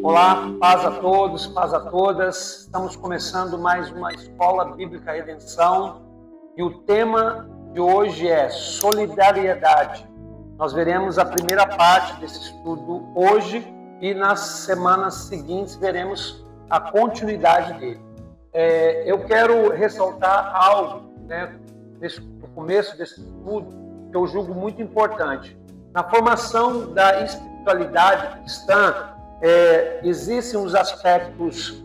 Olá, paz a todos, paz a todas. Estamos começando mais uma Escola Bíblica Redenção e o tema de hoje é solidariedade. Nós veremos a primeira parte desse estudo hoje e nas semanas seguintes veremos a continuidade dele. Eu quero ressaltar algo, no começo desse estudo, que eu julgo muito importante. Na formação da espiritualidade cristã, existem os aspectos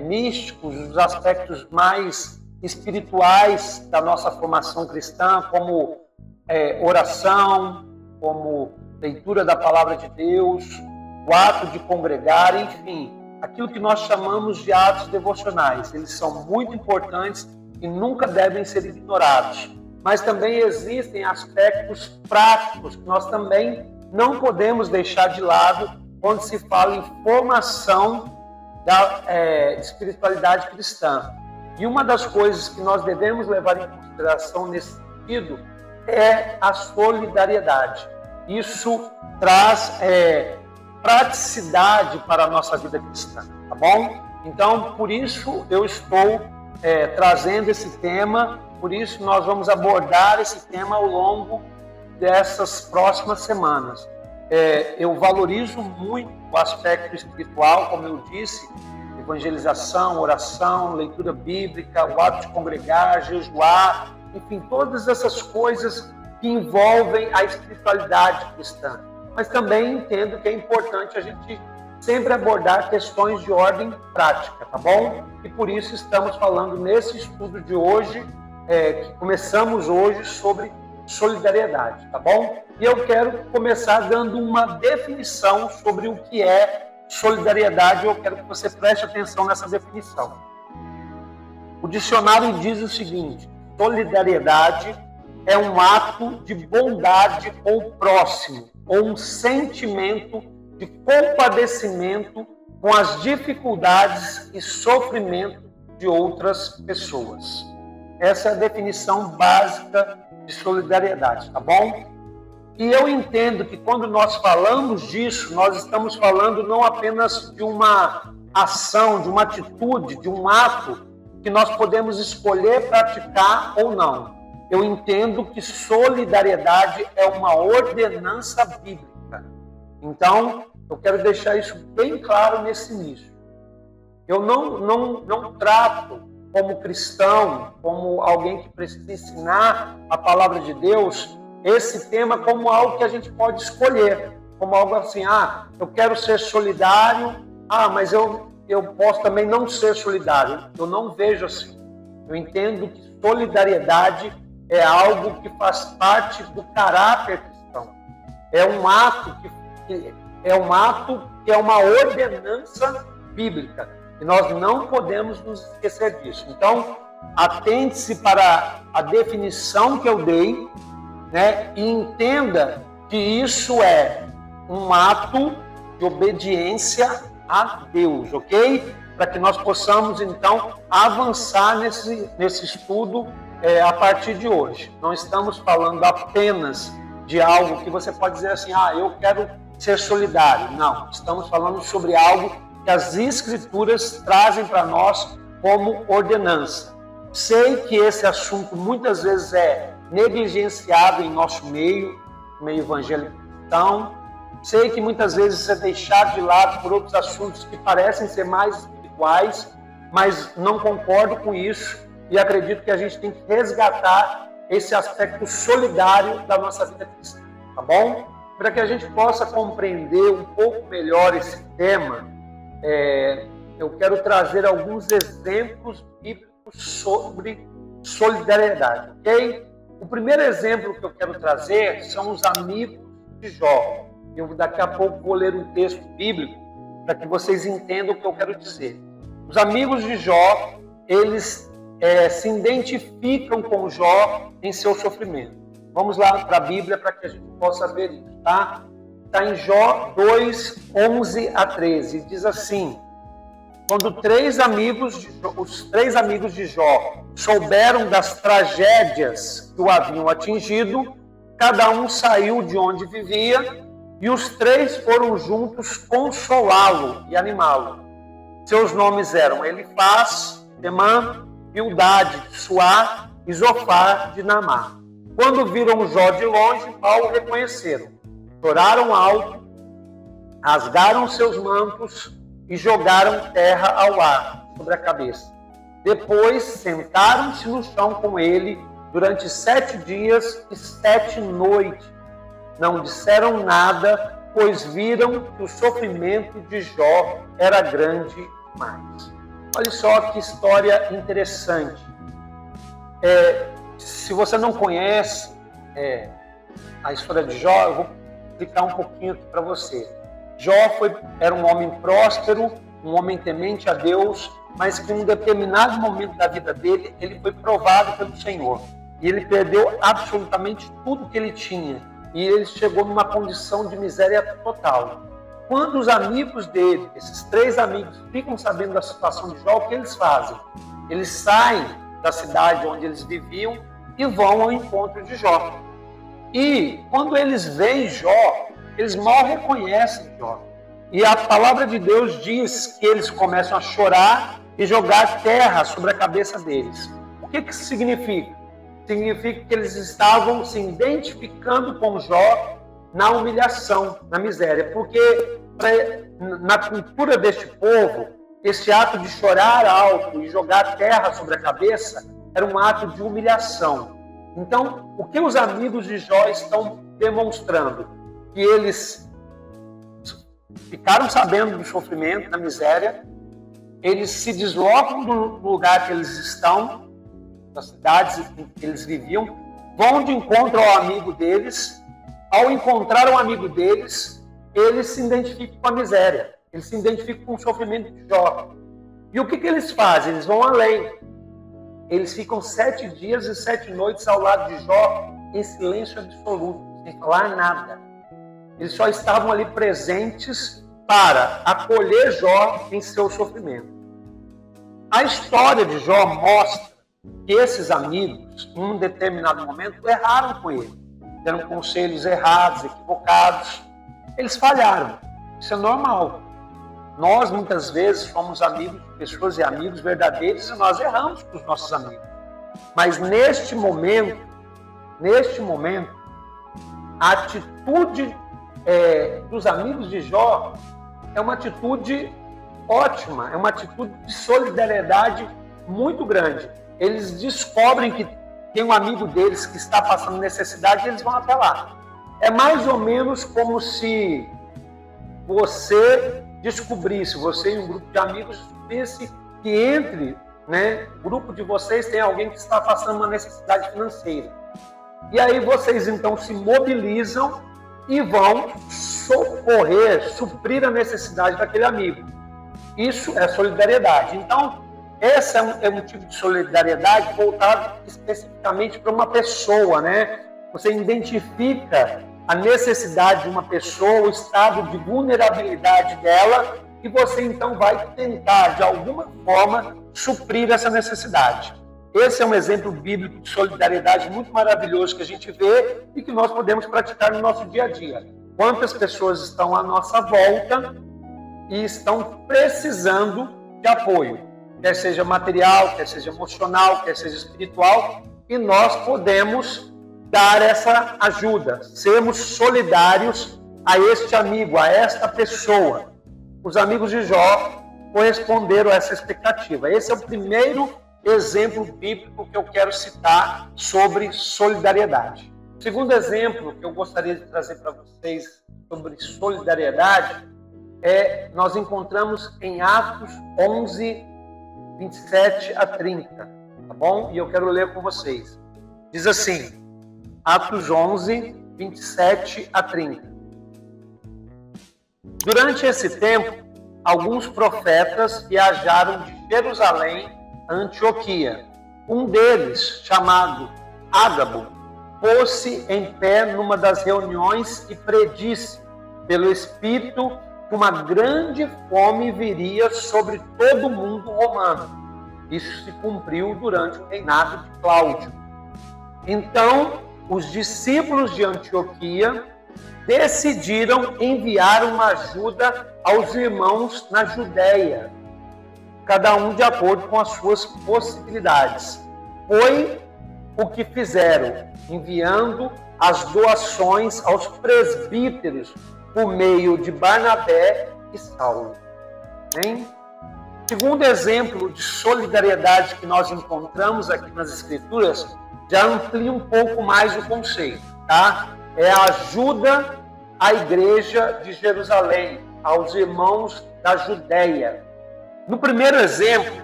místicos, os aspectos mais espirituais da nossa formação cristã, como oração, como leitura da palavra de Deus, o ato de congregar, enfim, aquilo que nós chamamos de atos devocionais. Eles são muito importantes e nunca devem ser ignorados. Mas também existem aspectos práticos que nós também não podemos deixar de lado quando se fala em formação da espiritualidade cristã. E uma das coisas que nós devemos levar em consideração nesse sentido é a solidariedade. Isso traz praticidade para a nossa vida cristã, tá bom? Então, por isso eu estou trazendo esse tema, por isso nós vamos abordar esse tema ao longo dessas próximas semanas. Eu valorizo muito o aspecto espiritual, como eu disse, evangelização, oração, leitura bíblica, o ato de congregar, jejuar, enfim, todas essas coisas que envolvem a espiritualidade cristã. Mas também entendo que é importante a gente sempre abordar questões de ordem prática, tá bom? E por isso estamos falando nesse estudo de hoje, que começamos hoje, sobre solidariedade, tá bom? E eu quero começar dando uma definição sobre o que é solidariedade. Eu quero que você preste atenção nessa definição. O dicionário diz o seguinte: solidariedade é um ato de bondade com o próximo, ou um sentimento de compadecimento com as dificuldades e sofrimento de outras pessoas. Essa é a definição básica de solidariedade, tá bom? E eu entendo que quando nós falamos disso, nós estamos falando não apenas de uma ação, de uma atitude, de um ato que nós podemos escolher praticar ou não. Eu entendo que solidariedade é uma ordenança bíblica. Então, eu quero deixar isso bem claro nesse início. Eu não trato como cristão, como alguém que precisa ensinar a palavra de Deus, esse tema como algo que a gente pode escolher, como algo assim, eu quero ser solidário, mas eu posso também não ser solidário. Eu não vejo assim. Eu entendo que solidariedade é algo que faz parte do caráter cristão. É um ato que é uma ordenança bíblica. E nós não podemos nos esquecer disso. Então, atente-se para a definição que eu dei, e entenda que isso é um ato de obediência a Deus, ok? Para que nós possamos, então, avançar nesse estudo a partir de hoje. Não estamos falando apenas de algo que você pode dizer assim, eu quero ser solidário. Não, estamos falando sobre algo que as Escrituras trazem para nós como ordenança. Sei que esse assunto muitas vezes é negligenciado em nosso meio evangélico. Então, sei que muitas vezes é deixado de lado por outros assuntos que parecem ser mais espirituais, mas não concordo com isso e acredito que a gente tem que resgatar esse aspecto solidário da nossa vida cristã, tá bom? Para que a gente possa compreender um pouco melhor esse tema, eu quero trazer alguns exemplos bíblicos sobre solidariedade, ok? O primeiro exemplo que eu quero trazer são os amigos de Jó. Eu daqui a pouco vou ler um texto bíblico para que vocês entendam o que eu quero dizer. Os amigos de Jó, eles se identificam com Jó em seu sofrimento. Vamos lá para a Bíblia para que a gente possa ver isso, tá? Está em Jó 2, 11 a 13. Diz assim: quando os três amigos de Jó souberam das tragédias que o haviam atingido, cada um saiu de onde vivia E os três foram juntos consolá-lo e animá-lo. Seus nomes eram Elifaz, Temã, Bildade, Suá e Zofar de Naamá. Quando viram Jó de longe, mal o reconheceram. Choraram alto, rasgaram seus mantos e jogaram terra ao ar sobre a cabeça. Depois sentaram-se no chão com ele durante 7 dias e 7 noites. Não disseram nada, pois viram que o sofrimento de Jó era grande demais. Olha só que história interessante. Se você não conhece a história de Jó, eu vou explicar um pouquinho aqui para você. Jó era um homem próspero, um homem temente a Deus, mas que em um determinado momento da vida dele, ele foi provado pelo Senhor. E ele perdeu absolutamente tudo que ele tinha. E ele chegou numa condição de miséria total. Quando os amigos dele, esses 3 amigos, ficam sabendo da situação de Jó, o que eles fazem? Eles saem da cidade onde eles viviam e vão ao encontro de Jó. E quando eles veem Jó, eles mal reconhecem Jó. E a palavra de Deus diz que eles começam a chorar e jogar terra sobre a cabeça deles. O que isso significa? Significa que eles estavam se identificando com Jó na humilhação, na miséria. Porque na cultura deste povo, esse ato de chorar alto e jogar terra sobre a cabeça era um ato de humilhação. Então, o que os amigos de Jó estão demonstrando? Que eles ficaram sabendo do sofrimento, da miséria, eles se deslocam do lugar que eles estão, das cidades em que eles viviam, vão de encontro ao amigo deles. Ao encontrar o amigo deles, eles se identificam com a miséria, eles se identificam com o sofrimento de Jó. E o que eles fazem? Eles vão além. Eles ficam 7 dias e 7 noites ao lado de Jó, em silêncio absoluto, sem falar nada. Eles só estavam ali presentes para acolher Jó em seu sofrimento. A história de Jó mostra que esses amigos, em um determinado momento, erraram com ele. Deram conselhos errados, equivocados. Eles falharam. Isso é normal. Nós, muitas vezes, somos amigos de pessoas e amigos verdadeiros e nós erramos com os nossos amigos. Mas neste momento, a atitude dos amigos de Jó é uma atitude ótima, é uma atitude de solidariedade muito grande. Eles descobrem que tem um amigo deles que está passando necessidade e eles vão até lá. É mais ou menos como se você descobrisse, você e um grupo de amigos descobrisse que entre o grupo de vocês tem alguém que está passando uma necessidade financeira. E aí vocês então se mobilizam e vão socorrer, suprir a necessidade daquele amigo. Isso é solidariedade. Então, esse é um tipo de solidariedade voltado especificamente para uma pessoa, Você identifica a necessidade de uma pessoa, o estado de vulnerabilidade dela, e você então vai tentar, de alguma forma, suprir essa necessidade. Esse é um exemplo bíblico de solidariedade muito maravilhoso que a gente vê e que nós podemos praticar no nosso dia a dia. Quantas pessoas estão à nossa volta e estão precisando de apoio, quer seja material, quer seja emocional, quer seja espiritual, e nós podemos dar essa ajuda, sermos solidários a este amigo, a esta pessoa. Os amigos de Jó corresponderam a essa expectativa. Esse é o primeiro exemplo bíblico que eu quero citar sobre solidariedade. O segundo exemplo que eu gostaria de trazer para vocês sobre solidariedade nós encontramos em Atos 11, 27 a 30, tá bom? E eu quero ler com vocês. Diz assim, Atos 11, 27 a 30. Durante esse tempo, alguns profetas viajaram de Jerusalém a Antioquia. Um deles, chamado Ágabo, pôs-se em pé numa das reuniões e predisse, pelo Espírito, que uma grande fome viria sobre todo o mundo romano. Isso se cumpriu durante o reinado de Cláudio. Então, os discípulos de Antioquia decidiram enviar uma ajuda aos irmãos na Judéia, cada um de acordo com as suas possibilidades. Foi o que fizeram, enviando as doações aos presbíteros por meio de Barnabé e Saulo. Hein? Segundo exemplo de solidariedade que nós encontramos aqui nas Escrituras, já amplia um pouco mais o conceito, tá? É a ajuda à igreja de Jerusalém, aos irmãos da Judéia. No primeiro exemplo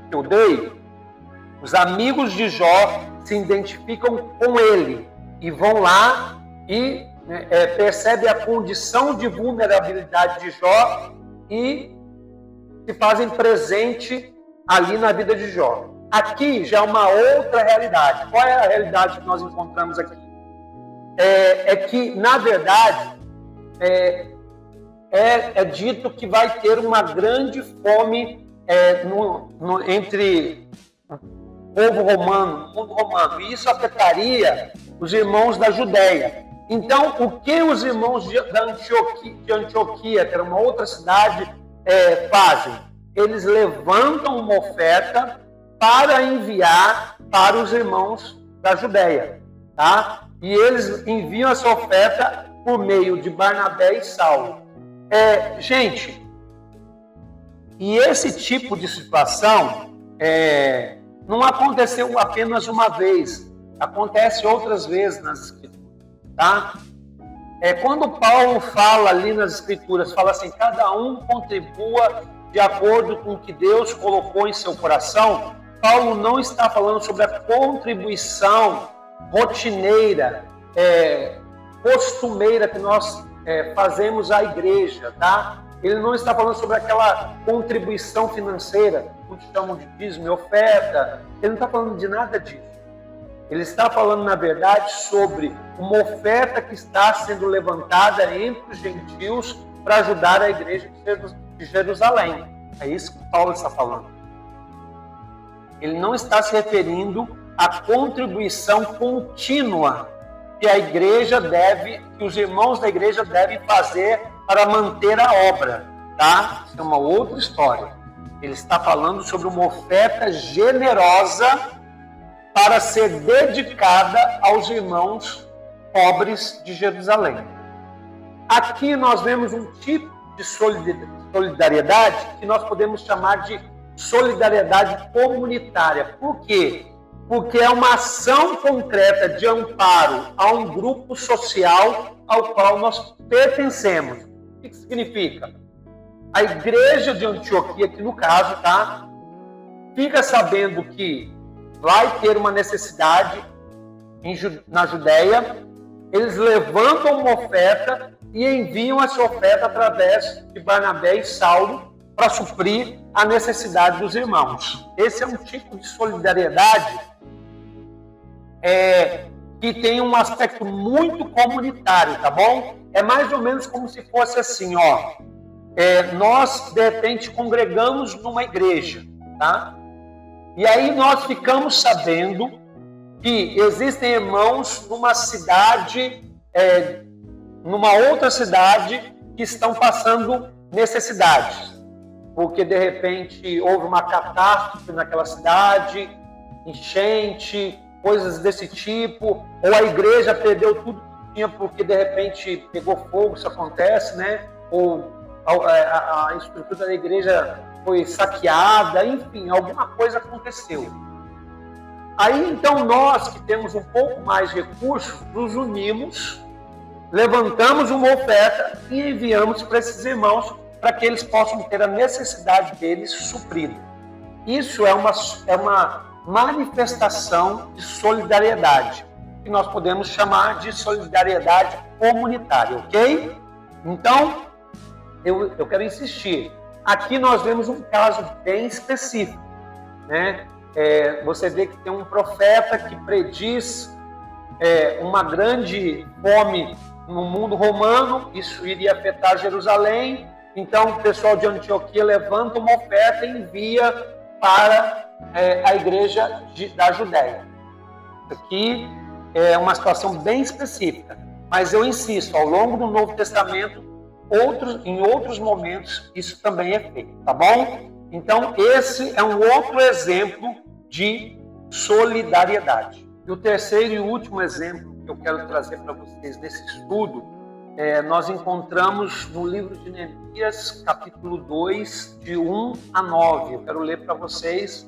que eu dei, os amigos de Jó se identificam com ele e vão lá e percebem a condição de vulnerabilidade de Jó e se fazem presente ali na vida de Jó. Aqui já é uma outra realidade. Qual é a realidade que nós encontramos aqui? É que, na verdade, é dito que vai ter uma grande fome entre o povo romano, o mundo romano, e isso afetaria os irmãos da Judéia. Então, o que os irmãos de Antioquia, que era uma outra cidade, fazem? Eles levantam uma oferta para enviar para os irmãos da Judéia, tá? E eles enviam essa oferta por meio de Barnabé e Saulo. Gente, e esse tipo de situação não aconteceu apenas uma vez, acontece outras vezes nas Escrituras, tá? Quando Paulo fala ali nas Escrituras, fala assim, cada um contribua de acordo com o que Deus colocou em seu coração, Paulo não está falando sobre a contribuição rotineira, costumeira que nós fazemos à igreja, tá? Ele não está falando sobre aquela contribuição financeira, que chamam de dízimo e oferta, ele não está falando de nada disso. Ele está falando, na verdade, sobre uma oferta que está sendo levantada entre os gentios para ajudar a igreja de Jerusalém. É isso que Paulo está falando. Ele não está se referindo à contribuição contínua que a igreja que os irmãos da igreja devem fazer para manter a obra, tá? Isso é uma outra história. Ele está falando sobre uma oferta generosa para ser dedicada aos irmãos pobres de Jerusalém. Aqui nós vemos um tipo de solidariedade que nós podemos chamar de solidariedade comunitária. Por quê? Porque é uma ação concreta de amparo a um grupo social ao qual nós pertencemos. O que significa? A igreja de Antioquia, que no caso, tá, fica sabendo que vai ter uma necessidade na Judéia, eles levantam uma oferta e enviam essa oferta através de Barnabé e Saulo para suprir a necessidade dos irmãos. Esse é um tipo de solidariedade que tem um aspecto muito comunitário, tá bom? É mais ou menos como se fosse assim, ó. Nós, de repente, congregamos numa igreja, tá? E aí nós ficamos sabendo que existem irmãos numa cidade, numa outra cidade, que estão passando necessidades. Porque, de repente, houve uma catástrofe naquela cidade, enchente, coisas desse tipo, ou a igreja perdeu tudo que tinha porque, de repente, pegou fogo, isso acontece, né? Ou a estrutura da igreja foi saqueada, enfim, alguma coisa aconteceu. Aí, então, nós que temos um pouco mais de recursos, nos unimos, levantamos uma oferta e enviamos para esses irmãos para que eles possam ter a necessidade deles suprida. Isso é uma manifestação de solidariedade, que nós podemos chamar de solidariedade comunitária, ok? Então, eu quero insistir. Aqui nós vemos um caso bem específico, né? Você vê que tem um profeta que prediz uma grande fome no mundo romano, isso iria afetar Jerusalém. Então o pessoal de Antioquia levanta uma oferta e envia para a igreja da Judéia. Isso aqui é uma situação bem específica. Mas eu insisto, ao longo do Novo Testamento, em outros momentos, isso também é feito, tá bom? Então, esse é um outro exemplo de solidariedade. E o terceiro e último exemplo que eu quero trazer para vocês nesse estudo, nós encontramos no livro de Neemias, capítulo 2, de 1 a 9. Eu quero ler para vocês,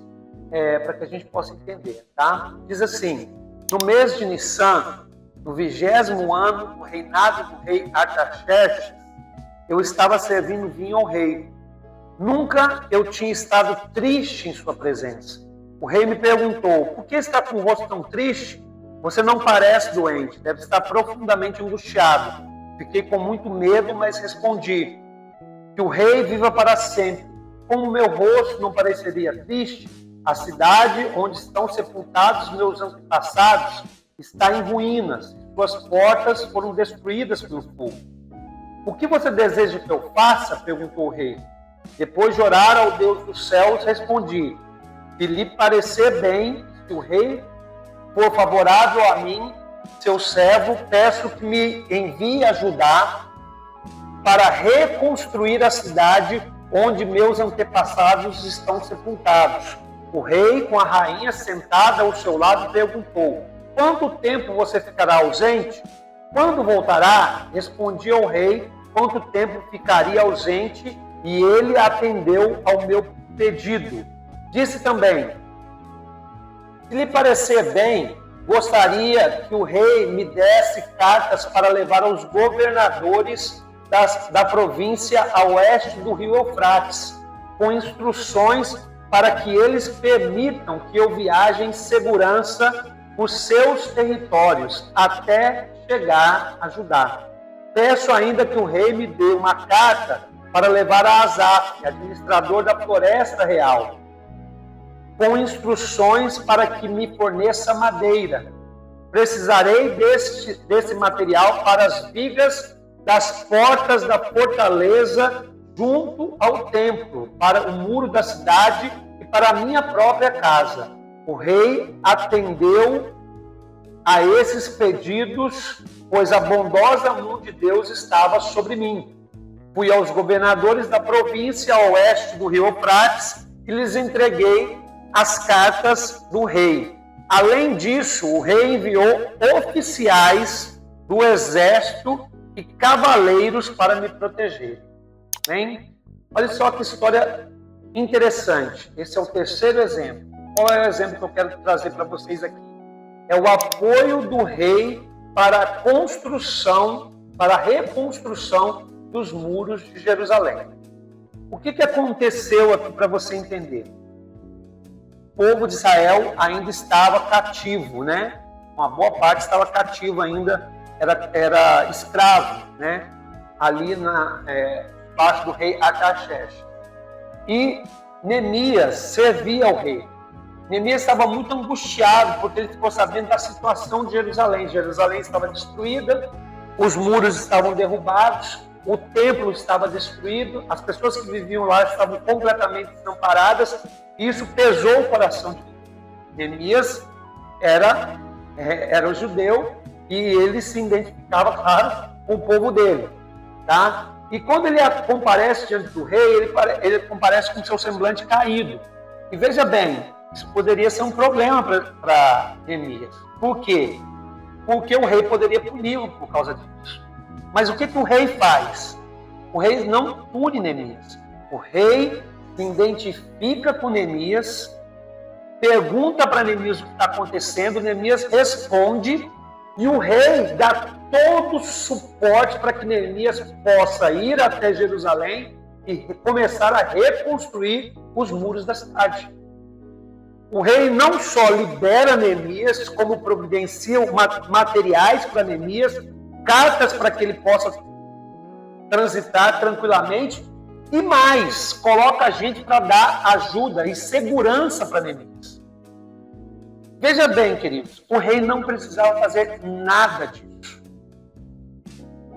para que a gente possa entender, tá? Diz assim: no mês de Nissan, no 20º ano do reinado do rei Artaxerxes, eu estava servindo vinho ao rei. Nunca eu tinha estado triste em sua presença. O rei me perguntou: por que está com o rosto tão triste? Você não parece doente, deve estar profundamente angustiado. Fiquei com muito medo, mas respondi: que o rei viva para sempre. Como meu rosto não pareceria triste, a cidade onde estão sepultados meus antepassados está em ruínas, suas portas foram destruídas pelo fogo. O que você deseja que eu faça? Perguntou o rei. Depois de orar ao Deus dos céus, respondi: se lhe parecer bem, se o rei for favorável a mim, seu servo, peço que me envie ajudar para reconstruir a cidade onde meus antepassados estão sepultados. O rei, com a rainha sentada ao seu lado, perguntou: quanto tempo você ficará ausente? Quando voltará? Respondi ao rei quanto tempo ficaria ausente, e ele atendeu ao meu pedido. Disse também: se lhe parecer bem, gostaria que o rei me desse cartas para levar aos governadores da província a oeste do rio Eufrates, com instruções para que eles permitam que eu viaje em segurança os seus territórios até chegar a Judá. Peço ainda que o rei me dê uma carta para levar a Asaf, administrador da floresta real, com instruções para que me forneça madeira. Precisarei desse material para as vigas das portas da fortaleza junto ao templo, para o muro da cidade e para a minha própria casa. O rei atendeu a esses pedidos, pois a bondosa mão de Deus estava sobre mim. Fui aos governadores da província a oeste do rio Eufrates e lhes entreguei as cartas do rei. Além disso, o rei enviou oficiais do exército e cavaleiros para me proteger. Bem, olha só que história interessante. Esse é o terceiro exemplo. Qual é o exemplo que eu quero trazer para vocês aqui? É o apoio do rei para a construção, para a reconstrução dos muros de Jerusalém. O que aconteceu aqui para você entender? O povo de Israel ainda estava cativo, né? Uma boa parte estava cativo ainda, era escravo, né? Ali debaixo do rei Artaxerxes. E Neemias servia ao rei. Neemias estava muito angustiado porque ele ficou sabendo da situação de Jerusalém. Jerusalém estava destruída, os muros estavam derrubados, o templo estava destruído, as pessoas que viviam lá estavam completamente desamparadas. Isso pesou o coração de Neemias. Era o judeu e ele se identificava, claro, com o povo dele, tá? E quando ele comparece diante do rei, ele comparece com seu semblante caído. E veja bem, isso poderia ser um problema para Neemias. Por quê? Porque o rei poderia puni-lo por causa disso. Mas o que o rei faz? O rei não pune Neemias. O rei se identifica com Neemias, pergunta para Neemias o que está acontecendo, Neemias responde, e o rei dá todo o suporte para que Neemias possa ir até Jerusalém e começar a reconstruir os muros da cidade. O rei não só libera Neemias, como providencia materiais para Neemias, cartas para que ele possa transitar tranquilamente, e mais, coloca a gente para dar ajuda e segurança para Neemias. Veja bem, queridos, o rei não precisava fazer nada disso.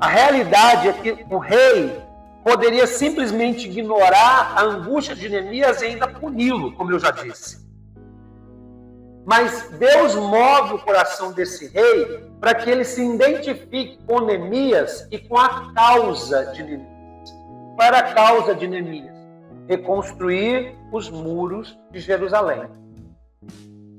A realidade é que o rei poderia simplesmente ignorar a angústia de Neemias e ainda puni-lo, como eu já disse. Mas Deus move o coração desse rei para que ele se identifique com Neemias e com a causa de Neemias. Qual era a causa de Neemias? Reconstruir os muros de Jerusalém.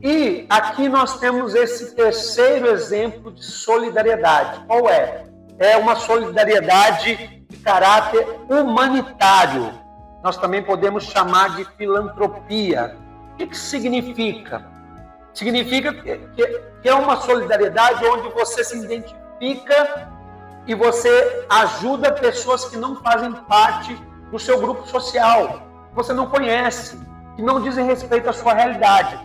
E aqui nós temos esse terceiro exemplo de solidariedade. Qual é? É uma solidariedade de caráter humanitário. Nós também podemos chamar de filantropia. O que significa? Significa que é uma solidariedade onde você se identifica e você ajuda pessoas que não fazem parte do seu grupo social, que você não conhece, que não dizem respeito à sua realidade.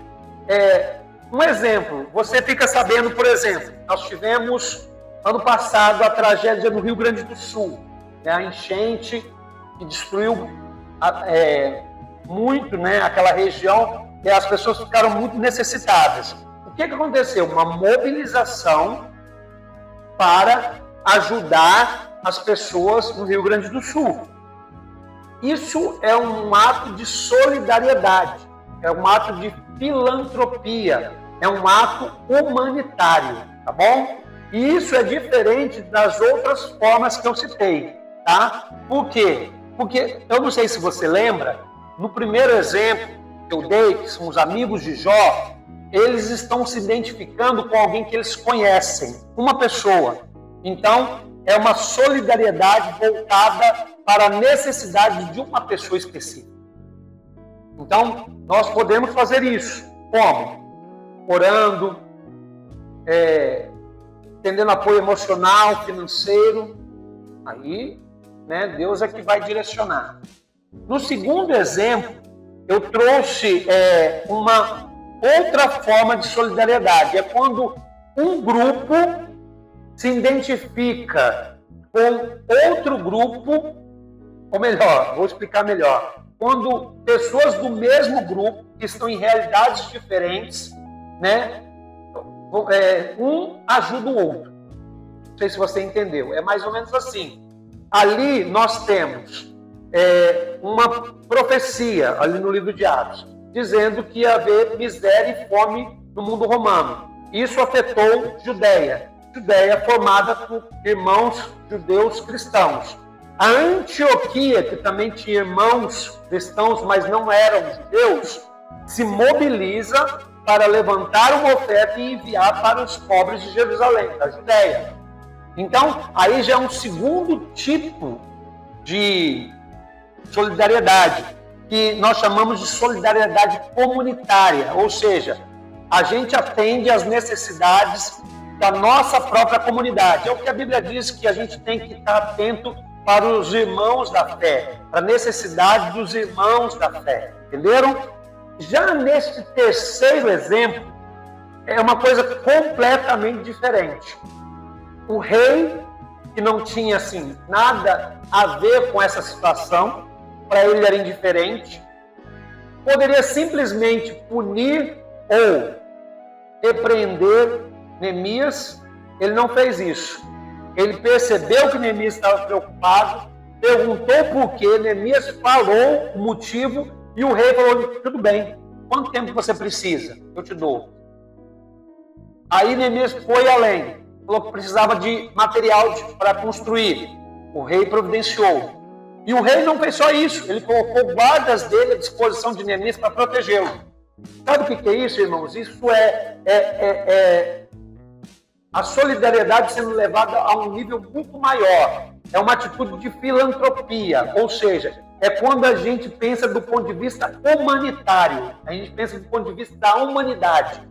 Um exemplo, você fica sabendo, por exemplo, nós tivemos ano passado a tragédia no Rio Grande do Sul, né, a enchente que destruiu muito, né, aquela região, e as pessoas ficaram muito necessitadas. O que aconteceu? Uma mobilização para ajudar as pessoas no Rio Grande do Sul. Isso é um ato de solidariedade, é um ato de filantropia, é um ato humanitário, tá bom? E isso é diferente das outras formas que eu citei, tá? Por quê? Porque, eu não sei se você lembra, no primeiro exemplo que eu dei, que são os amigos de Jó, eles estão se identificando com alguém que eles conhecem, uma pessoa. Então, é uma solidariedade voltada para a necessidade de uma pessoa específica. Então, nós podemos fazer isso. Como? Orando, tendendo apoio emocional, financeiro. Aí, né, Deus é que vai direcionar. No segundo exemplo, eu trouxe uma outra forma de solidariedade. É quando um grupo se identifica com outro grupo, ou melhor, vou explicar melhor. Quando pessoas do mesmo grupo, que estão em realidades diferentes, né, um ajuda o outro. Não sei se você entendeu. É mais ou menos assim. Ali nós temos uma profecia, ali no livro de Atos, dizendo que ia haver miséria e fome no mundo romano. Isso afetou Judeia. Judeia formada por irmãos judeus cristãos. A Antioquia, que também tinha irmãos cristãos, mas não eram judeus, se mobiliza para levantar uma oferta e enviar para os pobres de Jerusalém, da Judeia. Então, aí já é um segundo tipo de solidariedade, que nós chamamos de solidariedade comunitária, ou seja, a gente atende às necessidades da nossa própria comunidade. É o que a Bíblia diz, que a gente tem que estar atento para os irmãos da fé, para a necessidade dos irmãos da fé. Entenderam? Já neste terceiro exemplo, é uma coisa completamente diferente. O rei, que não tinha assim nada a ver com essa situação, para ele era indiferente, poderia simplesmente punir ou repreender Neemias. Ele não fez isso. Ele percebeu que Neemias estava preocupado, perguntou por quê, Neemias falou o motivo e o rei falou: tudo bem, quanto tempo você precisa? Eu te dou. Aí Neemias foi além, falou que precisava de material para construir. O rei providenciou. E o rei não fez só isso, ele colocou guardas dele à disposição de Neemias para protegê-lo. Sabe o que é isso, irmãos? Isso é a solidariedade sendo levada a um nível muito maior. É uma atitude de filantropia, ou seja, é quando a gente pensa do ponto de vista humanitário, a gente pensa do ponto de vista da humanidade.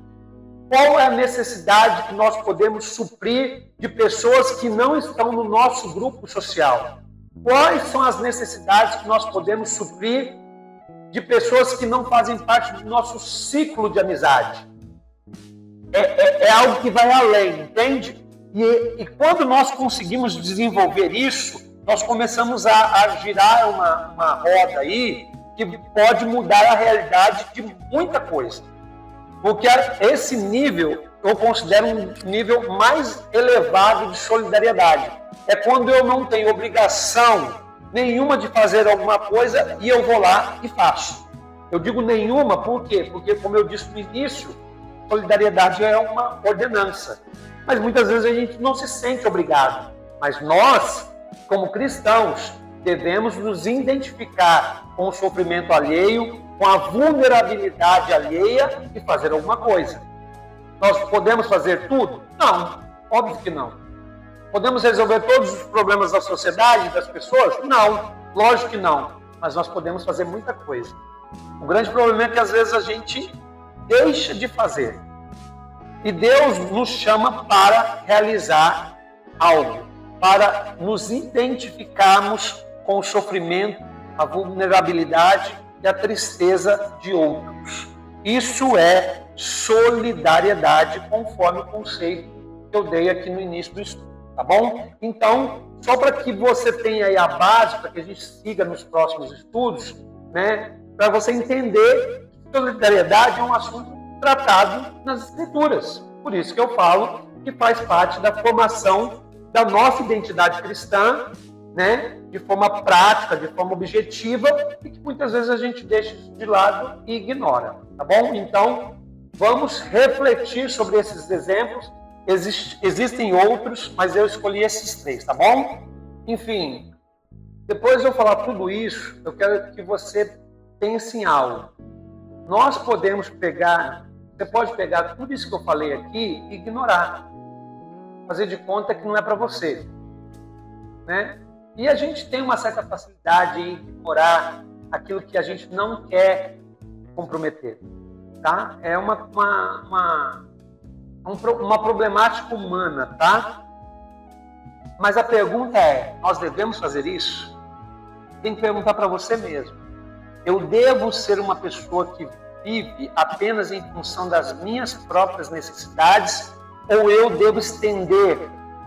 Qual é a necessidade que nós podemos suprir de pessoas que não estão no nosso grupo social? Quais são as necessidades que nós podemos suprir de pessoas que não fazem parte do nosso ciclo de amizade? É algo que vai além, entende? E quando nós conseguimos desenvolver isso, nós começamos a girar uma roda aí que pode mudar a realidade de muita coisa. Porque esse nível, eu considero um nível mais elevado de solidariedade. É quando eu não tenho obrigação nenhuma de fazer alguma coisa e eu vou lá e faço. Eu digo nenhuma, por quê? Porque, como eu disse no início, solidariedade é uma ordenança. Mas muitas vezes a gente não se sente obrigado. Mas nós, como cristãos, devemos nos identificar com o sofrimento alheio, com a vulnerabilidade alheia e fazer alguma coisa. Nós podemos fazer tudo? Não, óbvio que não. Podemos resolver todos os problemas da sociedade, das pessoas? Não, lógico que não. Mas nós podemos fazer muita coisa. O grande problema é que às vezes a gente deixa de fazer. E Deus nos chama para realizar algo, para nos identificarmos com o sofrimento, a vulnerabilidade e a tristeza de outros. Isso é solidariedade, conforme o conceito que eu dei aqui no início do estudo, tá bom? Então, só para que você tenha aí a base, para que a gente siga nos próximos estudos, né? Para você entender que solidariedade é um assunto tratado nas Escrituras. Por isso que eu falo que faz parte da formação da nossa identidade cristã, né? De forma prática, de forma objetiva, e que muitas vezes a gente deixa isso de lado e ignora, tá bom? Então, vamos refletir sobre esses exemplos. Existem outros, mas eu escolhi esses 3, tá bom? Enfim, depois de eu falar tudo isso, eu quero que você pense em algo. Nós podemos pegar, você pode pegar tudo isso que eu falei aqui e ignorar. Fazer de conta que não é para você, né? E a gente tem uma certa facilidade em ignorar aquilo que a gente não quer comprometer, tá? É uma problemática humana, tá? Mas a pergunta é, nós devemos fazer isso? Tem que perguntar para você mesmo. Eu devo ser uma pessoa que vive apenas em função das minhas próprias necessidades, ou eu devo estender,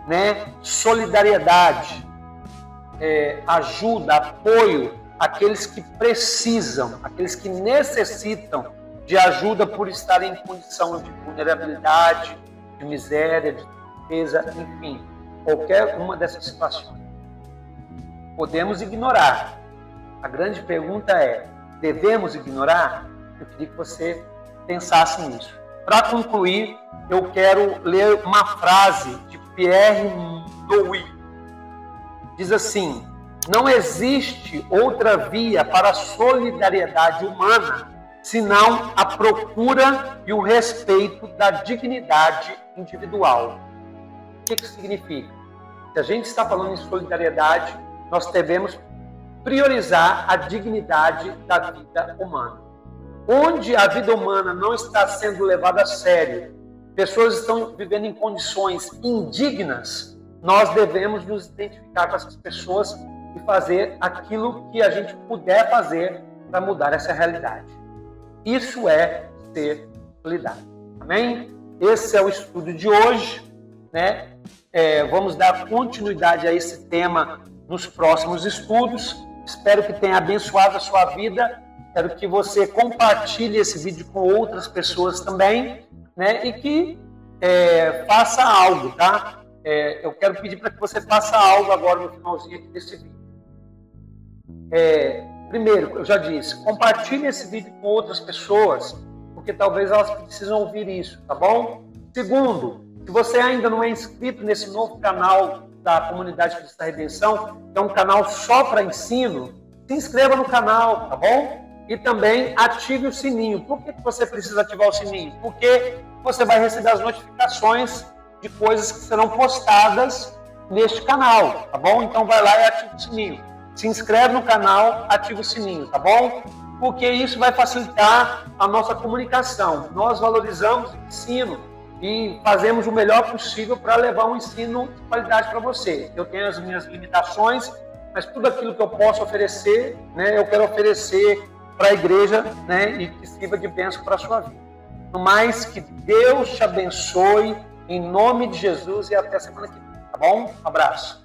né, solidariedade, ajuda, apoio àqueles que precisam, àqueles que necessitam de ajuda por estarem em condição de vulnerabilidade, de miséria, de tristeza, enfim, qualquer uma dessas situações. Podemos ignorar. A grande pergunta é, devemos ignorar? Eu queria que você pensasse nisso. Para concluir, eu quero ler uma frase de Pierre Louis. Diz assim: não existe outra via para a solidariedade humana senão a procura e o respeito da dignidade individual. O que isso significa? Se a gente está falando em solidariedade, nós devemos priorizar a dignidade da vida humana. Onde a vida humana não está sendo levada a sério, pessoas estão vivendo em condições indignas, nós devemos nos identificar com essas pessoas e fazer aquilo que a gente puder fazer para mudar essa realidade. Isso é ser solidário. Amém? Esse é o estudo de hoje, né? Vamos dar continuidade a esse tema nos próximos estudos. Espero que tenha abençoado a sua vida. Quero que você compartilhe esse vídeo com outras pessoas também, né? E que faça algo, tá? Eu quero pedir para que você faça algo agora no finalzinho aqui desse vídeo. Primeiro, eu já disse, compartilhe esse vídeo com outras pessoas, porque talvez elas precisam ouvir isso, tá bom? Segundo, se você ainda não é inscrito nesse novo canal da Comunidade Cristã Redenção, que é um canal só para ensino, se inscreva no canal, tá bom? E também ative o sininho. Por que você precisa ativar o sininho? Porque você vai receber as notificações de coisas que serão postadas neste canal, tá bom? Então vai lá e ativa o sininho. Se inscreve no canal, ativa o sininho, tá bom? Porque isso vai facilitar a nossa comunicação. Nós valorizamos o ensino e fazemos o melhor possível para levar um ensino de qualidade para você. Eu tenho as minhas limitações, mas tudo aquilo que eu posso oferecer, né, eu quero oferecer para a igreja, né, e que sirva de bênção para a sua vida. No mais, que Deus te abençoe, em nome de Jesus, e até semana que vem, tá bom? Um abraço.